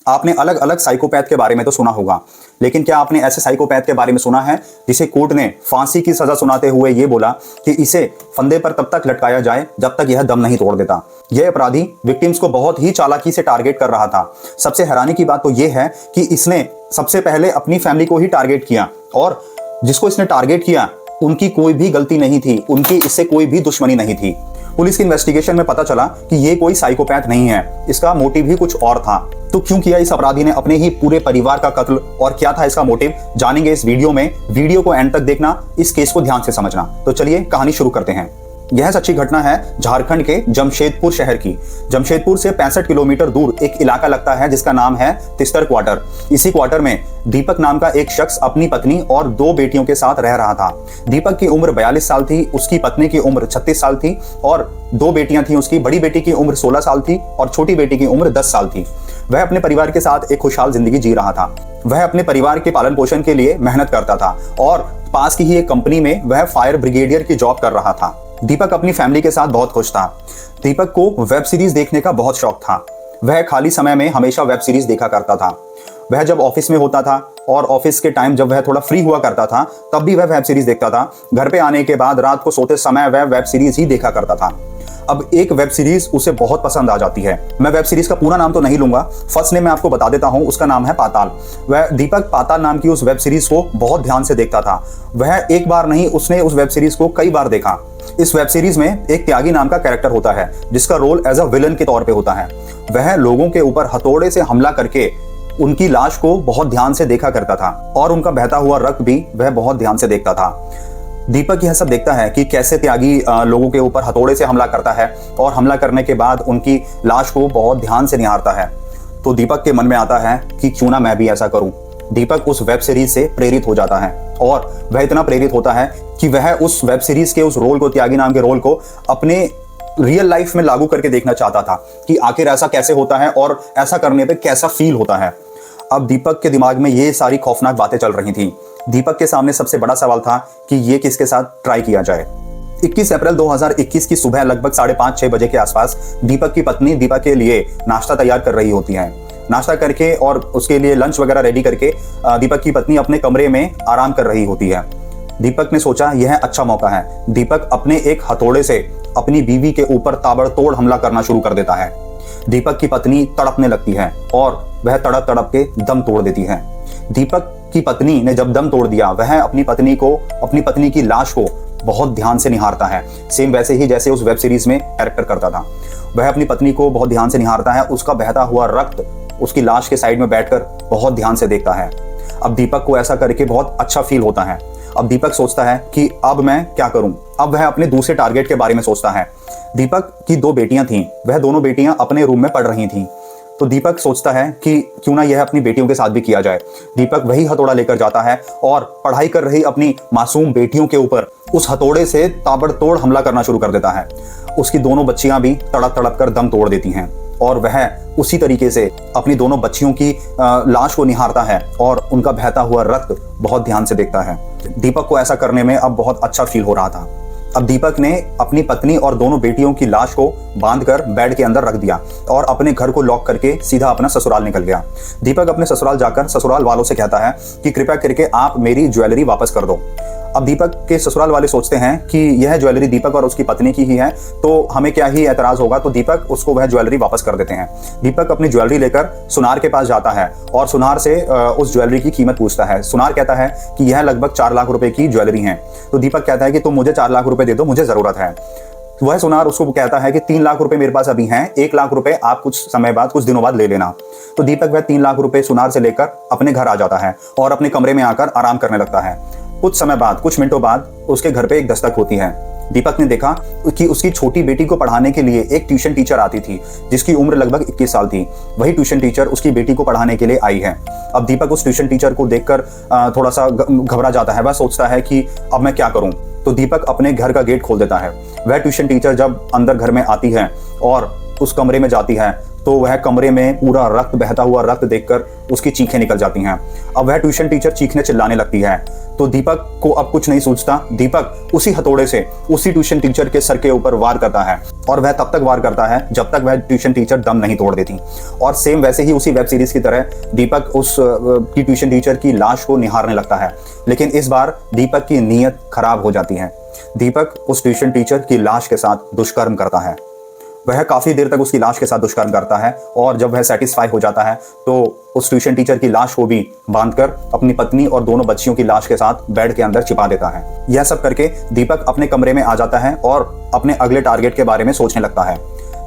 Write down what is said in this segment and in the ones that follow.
आपने अलग अलग साइकोपैथ के बारे में तो सुना होगा, लेकिन क्या आपने ऐसे साइकोपैथ के बारे में सुना है जिसे कोर्ट ने फांसी की सजा सुनाते हुए यह बोला कि इसे फंदे पर तब तक लटकाया जाए जब तक यह दम नहीं तोड़ देता। यह अपराधी विक्टिम्स को बहुत ही चालाकी से टारगेट कर रहा था। सबसे हैरानी की बात तो यह है कि इसने सबसे पहले अपनी फैमिली को ही टारगेट किया, और जिसको इसने टारगेट किया उनकी कोई भी गलती नहीं थी, उनकी इससे कोई भी दुश्मनी नहीं थी। पुलिस की इन्वेस्टिगेशन में पता चला कि ये कोई साइकोपैथ नहीं है, इसका मोटिव ही कुछ और था। तो क्यों किया इस अपराधी ने अपने ही पूरे परिवार का कत्ल, और क्या था इसका मोटिव, जानेंगे इस वीडियो में। वीडियो को एंड तक देखना, इस केस को ध्यान से समझना। तो चलिए कहानी शुरू करते हैं। यह सच्ची घटना है झारखंड के जमशेदपुर शहर की। जमशेदपुर से 65 किलोमीटर दूर एक इलाका लगता है जिसका नाम है तिस्तर क्वार्टर। इसी क्वार्टर में दीपक नाम का एक शख्स अपनी पत्नी और 2 बेटियों के साथ रह रहा था। दीपक की उम्र 42 साल थी, उसकी पत्नी की उम्र 36 साल थी और 2 बेटियां थी उसकी। बड़ी बेटी की उम्र 16 साल थी और छोटी बेटी की उम्र 10 साल थी। वह अपने परिवार के साथ एक खुशहाल जिंदगी जी रहा था। वह अपने परिवार के पालन पोषण के लिए मेहनत करता था और पास की ही एक कंपनी में वह फायर ब्रिगेडियर की जॉब कर रहा था। दीपक अपनी फैमिली के साथ बहुत खुश था। दीपक को वेब सीरीज देखने का बहुत शौक था। वह खाली समय में हमेशा वेब सीरीज देखा करता था। वह जब ऑफिस में होता था और ऑफिस के टाइम जब वह थोड़ा फ्री हुआ करता था तब भी वह वेब सीरीज देखता था। घर पे आने के बाद रात को सोते समय वह वेब सीरीज ही देखा करता था। अब एक वेब सीरीज उसे बहुत पसंद आ जाती है। मैं वेब सीरीज का पूरा नाम तो नहीं लूंगा, फर्स्ट नेम मैं आपको बता देता हूं, उसका नाम है पाताल। वह दीपक पाताल नाम की उस वेब सीरीज को बहुत ध्यान से देखता था। वह एक बार नहीं, उसने उस वेब सीरीज को कई बार देखा। इस वेब सीरीज में एक त्यागी नाम का कैरेक्टर होता है जिसका रोल एज अ विलन के तौर पे होता है। वह लोगों के ऊपर हथौड़े से हमला करके उनकी लाश को बहुत ध्यान से देखा करता था और उनका बहता हुआ रक्त भी वह बहुत ध्यान से देखता था। दीपक यह सब देखता है कि कैसे त्यागी लोगों के ऊपर हथौड़े से हमला करता है और हमला करने के बाद उनकी लाश को बहुत ध्यान से निहारता है। तो दीपक के मन में आता है कि क्यों ना मैं भी ऐसा करूं। दीपक उस वेब सीरीज से प्रेरित हो जाता है और वह इतना प्रेरित होता है कि वह उस वेब सीरीज के उस रोल को, त्यागी नाम के रोल को अपने रियल लाइफ में लागू करके देखना चाहता था कि आखिर ऐसा कैसे होता है और ऐसा करने पे कैसा फील होता है। अब दीपक के दिमाग में ये सारी खौफनाक बातें चल रही थी। दीपक के सामने सबसे बड़ा सवाल था कि ये किसके साथ ट्राई किया जाए। 21 अप्रैल 2021 की सुबह लगभग 5:30-6 बजे के आसपास दीपक की पत्नी दीपक के लिए नाश्ता तैयार कर रही होती है। नाश्ता करके और उसके लिए लंच वगैरह रेडी करके दीपक की पत्नी अपने कमरे में आराम कर रही होती है। दीपक ने सोचा यह अच्छा मौका है। दीपक अपने एक हथौड़े से अपनी बीवी के ऊपर ताबड़तोड़ हमला करना शुरू कर देता है। दीपक की पत्नी तड़पने लगती है और वह तड़प तड़प के दम तोड़ देती है। दीपक की पत्नी ने जब दम तोड़ दिया, वह अपनी पत्नी की लाश को बहुत ध्यान से निहारता है, सेम वैसे ही जैसे उस वेब सीरीज में कैरेक्टर करता था। वह अपनी पत्नी को बहुत ध्यान से निहारता है, उसका बहता हुआ रक्त उसकी लाश के साइड में बैठकर बहुत ध्यान से देखता है। अब दीपक को ऐसा करके बहुत अच्छा फील होता है। अब दीपक सोचता है कि अब मैं क्या करूं। अब वह अपने दूसरे टारगेट के बारे में सोचता है। दीपक की 2 बेटियां थीं, वह दोनों बेटियां अपने रूम में पढ़ रही थीं। तो दीपक सोचता है कि क्यों ना यह अपनी बेटियों के साथ भी किया जाए। दीपक वही हथौड़ा लेकर जाता है और पढ़ाई कर रही अपनी मासूम बेटियों के ऊपर उस हथौड़े से ताबड़तोड़ हमला करना शुरू कर देता है। उसकी दोनों बच्चियां भी तड़प तड़प कर दम तोड़ देती हैं और वह उसी तरीके से अपनी दोनों बच्चियों की लाश को निहारता है और उनका बहता हुआ रक्त बहुत ध्यान से देखता है। दीपक को ऐसा करने में अब बहुत अच्छा फील हो रहा था। अब दीपक ने अपनी पत्नी और दोनों बेटियों की लाश को बांधकर बेड के अंदर रख दिया और अपने घर को लॉक करके सीधा अपना ससुराल निकल गया। दीपक अपने ससुराल जाकर ससुराल वालों से कहता है कि कृपया करके आप मेरी ज्वेलरी वापस कर दो। अब दीपक के ससुराल वाले सोचते हैं कि यह ज्वेलरी दीपक और उसकी पत्नी की ही है, तो हमें क्या ही ऐतराज होगा, तो दीपक उसको वह ज्वेलरी वापस कर देते हैं। दीपक अपनी ज्वेलरी लेकर सुनार के पास जाता है और सुनार से उस ज्वेलरी की कीमत पूछता है। सुनार कहता है कि यह लगभग 4 लाख रुपए की ज्वेलरी है। तो दीपक कहता है कि तुम मुझे 4 लाख रुपए दे दो, मुझे जरूरत है। वह सुनार उसको कहता है कि 3 लाख रुपए मेरे पास अभी हैं, 1 लाख रुपए आप कुछ समय बाद, कुछ दिनों बाद ले लेना। तो दीपक वह 3 लाख रुपए सुनार से लेकर अपने घर आ जाता है और अपने कमरे में आकर आराम करने लगता है। कुछ समय बाद, कुछ मिनटों बाद उसके घर पे एक दस्तक होती है। दीपक ने देखा कि उसकी छोटी बेटी को पढ़ाने के लिए एक ट्यूशन टीचर आती थी जिसकी उम्र लगभग 21 साल थी। वही ट्यूशन टीचर उसकी बेटी को पढ़ाने के लिए आई है। अब दीपक उस ट्यूशन टीचर को देखकर थोड़ा सा घबरा जाता है। वह सोचता है कि अब मैं क्या करूं। तो दीपक अपने घर का गेट खोल देता है। वह ट्यूशन टीचर जब अंदर घर में आती है और उस कमरे में जाती है तो वह कमरे में पूरा रक्त, बहता हुआ रक्त देखकर उसकी चीखें निकल जाती हैं। अब वह ट्यूशन टीचर चीखने चिल्लाने लगती है। तो दीपक को अब कुछ नहीं सूझता। दीपक उसी हथौड़े से उसी ट्यूशन टीचर के सर के ऊपर वार करता है, और वह तब तक वार करता है जब तक वह ट्यूशन टीचर दम नहीं तोड़ देती। और सेम वैसे ही उसी वेब सीरीज की तरह दीपक उस की ट्यूशन टीचर की लाश को निहारने लगता है। लेकिन इस बार दीपक की नीयत खराब हो जाती है। दीपक उस ट्यूशन टीचर की लाश के साथ दुष्कर्म करता है। वह काफी देर तक उसकी लाश के साथ दुष्कर्म करता है, और जब वह सेटिस्फाई हो जाता है तो उस ट्यूशन टीचर की लाश को भी बांधकर अपनी पत्नी और दोनों बच्चियों की लाश के साथ बेड के अंदर छिपा देता है। यह सब करके दीपक अपने कमरे में आ जाता है और अपने अगले टारगेट के बारे में सोचने लगता है।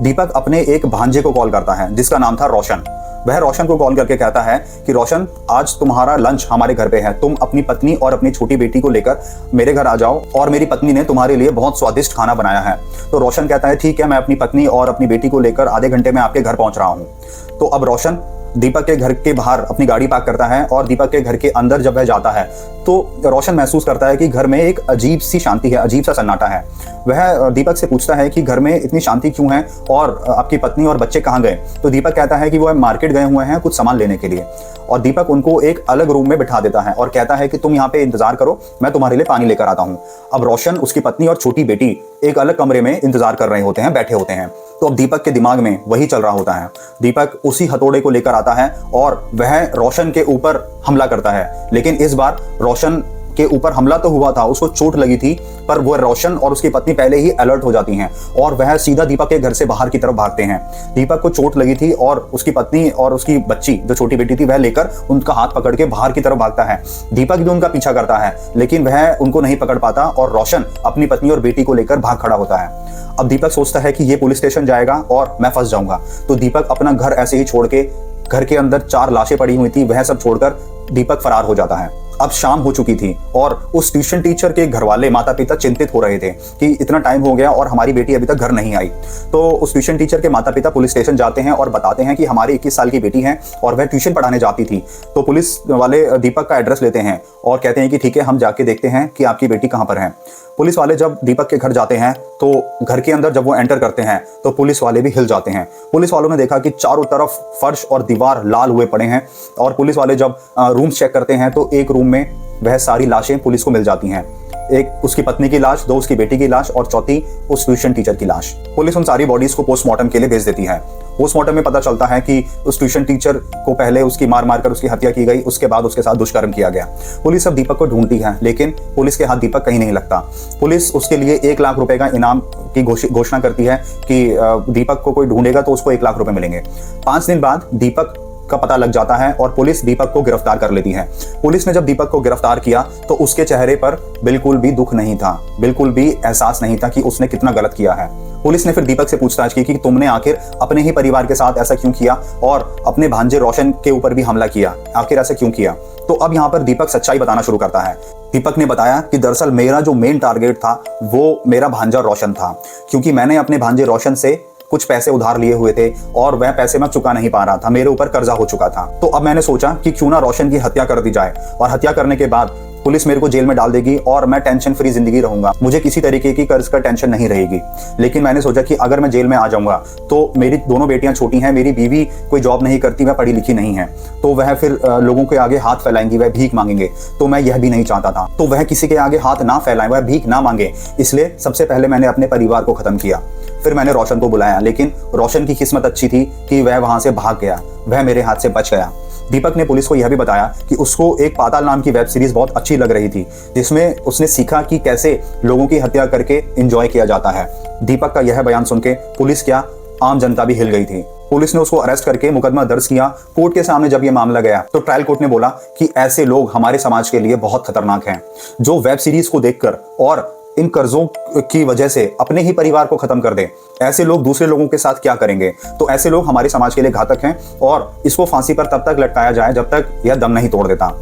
दीपक अपने एक भांजे को कॉल करता है जिसका नाम था रोशन। वह रोशन को कॉल करके कहता है कि रोशन, आज तुम्हारा लंच हमारे घर पे है, तुम अपनी पत्नी और अपनी छोटी बेटी को लेकर मेरे घर आ जाओ, और मेरी पत्नी ने तुम्हारे लिए बहुत स्वादिष्ट खाना बनाया है। तो रोशन कहता है ठीक है, मैं अपनी पत्नी और अपनी बेटी को लेकर आधे घंटे में आपके घर पहुंच रहा हूं। तो अब रोशन दीपक के घर के बाहर अपनी गाड़ी पार्क करता है, और दीपक के घर के अंदर जब वह जाता है तो रोशन महसूस करता है कि घर में एक अजीब सी शांति है, अजीब सा सन्नाटा है। वह दीपक से पूछता है कि घर में इतनी शांति क्यों है, और आपकी पत्नी और बच्चे कहाँ गए। तो दीपक कहता है कि वो मार्केट गए हुए हैं कुछ सामान लेने के लिए, और दीपक उनको एक अलग रूम में बिठा देता है और कहता है कि तुम यहाँ पे इंतजार करो, मैं तुम्हारे लिए पानी लेकर आता हूँ। अब रोशन, उसकी पत्नी और छोटी बेटी एक अलग कमरे में इंतजार कर रहे होते हैं, बैठे होते हैं। तो अब दीपक के दिमाग में वही चल रहा होता है। दीपक उसी हथौड़े को लेकर आता है और वह रोशन के ऊपर हमला करता है। लेकिन इस बार रोशन के ऊपर हमला तो हुआ था, उसको चोट लगी थी, पर वह रोशन और उसकी पत्नी पहले ही अलर्ट हो जाती हैं और वह सीधा दीपक के घर से बाहर की तरफ भागते हैं। दीपक को चोट लगी थी और उसकी पत्नी और उसकी बच्ची जो छोटी बेटी थी वह लेकर उनका हाथ पकड़ के बाहर की तरफ भागता है। दीपक भी उनका पीछा करता है, लेकिन वह उनको नहीं पकड़ पाता और रोशन अपनी पत्नी और बेटी को लेकर भाग खड़ा होता है। अब दीपक सोचता है कि ये पुलिस स्टेशन जाएगा और मैं फंस जाऊंगा। तो दीपक अपना घर ऐसे ही छोड़ के, घर के अंदर 4 लाशें पड़ी हुई थी, वह सब छोड़कर दीपक फरार हो जाता है। अब शाम हो चुकी थी और उस ट्यूशन टीचर के घर वाले माता पिता चिंतित हो रहे थे कि इतना टाइम हो गया और हमारी बेटी अभी तक घर नहीं आई। तो उस ट्यूशन टीचर के माता पिता पुलिस स्टेशन जाते हैं और बताते हैं कि हमारी 21 साल की बेटी है और वह ट्यूशन पढ़ाने जाती थी। तो पुलिस वाले दीपक का एड्रेस लेते हैं और कहते हैं कि ठीक है, हम जाके देखते हैं कि आपकी बेटी कहाँ पर है। पुलिस वाले जब दीपक के घर जाते हैं तो घर के अंदर जब वो एंटर करते हैं तो पुलिस वाले भी हिल जाते हैं। पुलिस वालों ने देखा कि चारों तरफ फर्श और दीवार लाल हुए पड़े हैं, और पुलिस वाले जब रूम्स चेक करते हैं तो एक रूम में वह सारी लाशें पुलिस को मिल जाती हैं। एक उसकी पत्नी की लाश, 2 उसकी बेटी की लाश और चौथी उस ट्यूशन टीचर की लाश। पुलिस उन सारी बॉडीज को पोस्टमार्टम के लिए भेज देती है। पोस्टमार्टम में पता चलता है कि उस ट्यूशन टीचर को पहले उसकी मार कर उसकी हत्या की गई, उसके बाद उसके साथ दुष्कर्म किया गया। पुलिस अब दीपक को ढूंढती है, लेकिन पुलिस के हाथ दीपक कहीं नहीं लगता। पुलिस उसके लिए 1 लाख रुपए का इनाम की घोषणा करती है कि दीपक को कोई ढूंढेगा तो उसको 1 लाख रुपए मिलेंगे। 5 दिन बाद दीपक का पता लग जाता है और पुलिस दीपक को गिरफ्तार कर लेती है। पुलिस ने जब दीपक को गिरफ्तार किया तो उसके चेहरे पर बिल्कुल भी दुख नहीं था, बिल्कुल भी एहसास नहीं था कि उसने कितना गलत किया है। पुलिस ने फिर दीपक से पूछताछ की कि तुमने आखिर अपने ही परिवार के साथ ऐसा क्यों किया और अपने भांजे रोशन के ऊपर भी हमला किया, आखिर ऐसा क्यों किया। तो अब यहाँ पर दीपक सच्चाई बताना शुरू करता है। दीपक ने बताया कि दरअसल मेरा जो मेन टारगेट था वो मेरा भांजा रोशन था, क्योंकि मैंने अपने भांजे रोशन से कुछ पैसे उधार लिए हुए थे और वह पैसे मैं चुका नहीं पा रहा था, मेरे ऊपर कर्जा हो चुका था। तो अब मैंने सोचा कि क्यों ना रोशन की हत्या कर दी जाए, और हत्या करने के बाद पुलिस मेरे को जेल में डाल देगी और मैं टेंशन फ्री जिंदगी रहूंगा, मुझे किसी तरीके की कर्ज का टेंशन नहीं रहेगी। लेकिन मैंने सोचा कि अगर मैं जेल में आ जाऊंगा तो मेरी दोनों बेटियां छोटी हैं, मेरी बीवी कोई जॉब नहीं करती, वह पढ़ी लिखी नहीं है, तो वह फिर लोगों के आगे हाथ फैलाएंगी, वह भीख मांगेंगे। तो मैं यह भी नहीं चाहता था, तो वह किसी के आगे हाथ ना फैलाएं, वह भीख ना मांगे। इसलिए सबसे पहले मैंने अपने परिवार को खत्म किया। फिर मैंने रोशन को बुलाया, लेकिन रोशन की किस्मत अच्छी थी कि वह वहां से भाग गया, वह मेरे हाथ से बच गया। दीपक ने पुलिस को यह भी बताया कि उसको एक पाताल नाम की वेब सीरीज बहुत अच्छी लग रही थी, जिसमें उसने सीखा कि कैसे लोगों की हत्या करके एंजॉय किया जाता है। दीपक का यह बयान सुन के पुलिस क्या, आम जनता भी हिल गई थी। पुलिस ने उसको अरेस्ट करके मुकदमा दर्ज किया। कोर्ट के सामने जब यह मामला गया तो ट्रायल कोर्ट ने बोला कि ऐसे लोग हमारे समाज के लिए बहुत खतरनाक हैं, जो वेब सीरीज को देखकर और इन कर्जों की वजह से अपने ही परिवार को खत्म कर दें। ऐसे लोग दूसरे लोगों के साथ क्या करेंगे, तो ऐसे लोग हमारे समाज के लिए घातक हैं और इसको फांसी पर तब तक लटकाया जाए जब तक यह दम नहीं तोड़ देता।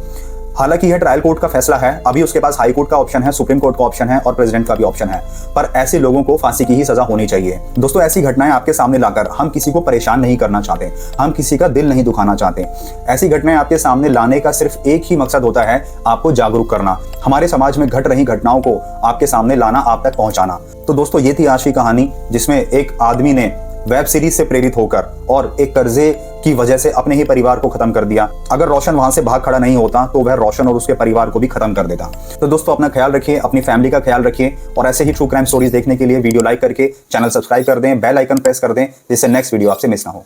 हालांकि यह ट्रायल कोर्ट का फैसला है, अभी उसके पास हाई कोर्ट का ऑप्शन है, सुप्रीम कोर्ट का ऑप्शन है और प्रेसिडेंट का भी ऑप्शन है, पर ऐसे लोगों को फांसी की ही सजा होनी चाहिए। दोस्तों, ऐसी घटनाएं आपके सामने लाकर हम किसी को परेशान नहीं करना चाहते, हम किसी का दिल नहीं दुखाना चाहते। ऐसी घटनाएं आपके सामने लाने का सिर्फ एक ही मकसद होता है, आपको जागरूक करना, हमारे समाज में घट रही घटनाओं को आपके सामने लाना, आप तक पहुंचाना। तो दोस्तों, ये थी आज की कहानी जिसमें एक आदमी ने वेब सीरीज से प्रेरित होकर और एक कर्जे की वजह से अपने ही परिवार को खत्म कर दिया। अगर रोशन वहां से भाग खड़ा नहीं होता तो वह रोशन और उसके परिवार को भी खत्म कर देता। तो दोस्तों अपना ख्याल रखिए, अपनी फैमिली का ख्याल रखिए और ऐसे ही ट्रू क्राइम स्टोरीज देखने के लिए वीडियो लाइक करके चैनल सब्सक्राइब कर दें, बेल आइकन प्रेस कर दें जिससे नेक्स्ट वीडियो आपसे मिस ना हो।